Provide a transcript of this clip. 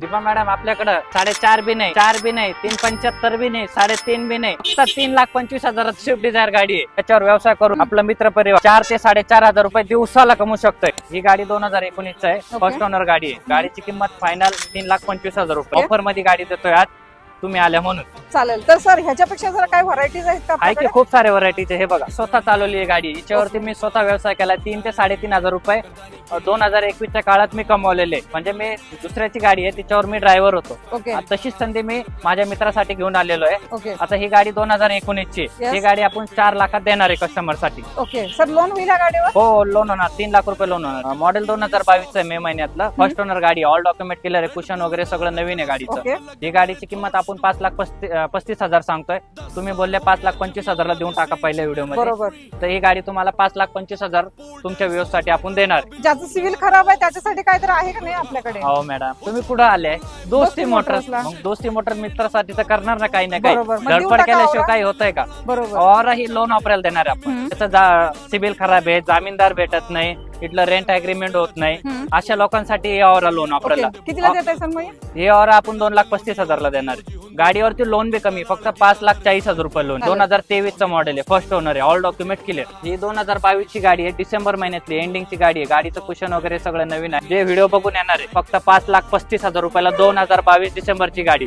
Deepa madam आपल्याकडे 4.5 बी नाही, 4 बी नाही, 3.75 बी नाही, 3.5 बी नाही, फक्त 3,25,000 स्विफ्ट डिझायर गाडी आहे. त्याच्यावर व्यवसाय करून आपला मित्र परिवार 4 ते 4.5 हजार रुपये दिवसाला कमवू शकतोय. ही गाडी 2019 आहे, फर्स्ट ओनर गाडी आहे. गाडीची किंमत फायनल 3,25,000 रुपये. ऑफर मध्ये गाडी देतोय आज तुम्ही आल्या म्हणून. चालेल. तर सर ह्याच्यापेक्षा जरा काय व्हरायटीज आहेत का आहे की आपल्याकडे? खूप सारे व्हरायटीचे. हे बघा स्वतः चालवली आहे गाडी. हिच्यावरती मी स्वतः व्यवसाय केला. 3 ते 3.5 हजार रुपये 2021च्या काळात मी कमवलेले. म्हणजे मी दुसऱ्याची गाडी आहे तिच्यावर मी ड्रायव्हर होतो. ओके तशीच संधी मी माझ्या मित्रासाठी घेऊन आलेलो आहे. ओके आता ही गाडी 2019 ची Yes. ही गाडी आपण 4 लाखात देणार आहे कस्टमर साठी. ओके सर, लोन होईल या गाडीवर? हो लोन होणार. 3 लाख रुपये लोन होणार. मॉडेल 2022 आहे, मे महिन्यातलं. फर्स्ट ओनर गाडी. ऑल डॉक्युमेंट क्लिअर आहे. कुशन वगैरे सगळं नवीन आहे गाडीचं. ओके ही गाडीची किंमत आपण 5,35,000 सांगतोय. तुम्ही बोलले 5,25,000 ला देऊन टाका पहिल्या व्हिडिओ मध्ये. बरोबर. तर ही गाडी तुम्हाला 5,25,000 तुमच्या व्ह्यूज साठी आपण देणार. ज्याचं सिव्हिल खराब आहे त्याच्यासाठी काहीतरी आहे का नाही आपल्याकडे? हो मॅडम, तुम्ही कुठं आले? दोस्ती मोटर्स. मोटर्सला. मग दोस्ती मोटर मित्रासाठी तर करणार ना काही ना काही. बरोबर. मग देऊन धडपड टाका केल्याशिवाय औरा. काही होतंय का? बरोबर. और ही लोन वापरायला देणार आहे आपण. हम्म. त्याचा सिबिल खराब आहे, जामीनदार भेटत नाही, इथलं रेंट अग्रीमेंट होत नाही. हम्म. अशा लोकांसाठी हे और लोन ओके वापरायला. कितीला देत आहे सर मग? हे और आपण 2,35,000 ला देणार आहे. गाडीवरती लोन बी कमी, फक्त 5,40,000 रुपये लोन. 2023 चं मॉडेल आहे, फर्स्ट ओनर आहे, ऑल डॉक्युमेंट क्लिअर. ही 2022 ची गाडी आहे, डिसेंबर महिन्यातली एंडिंगची गाडी आहे. गाडीचं कुशन वगैरे सगळं नवीन आहे. जे व्हिडिओ बघून येणार आहे फक्त 5,35,000 रुपयाला 2022 डिसेंबरची गाडी.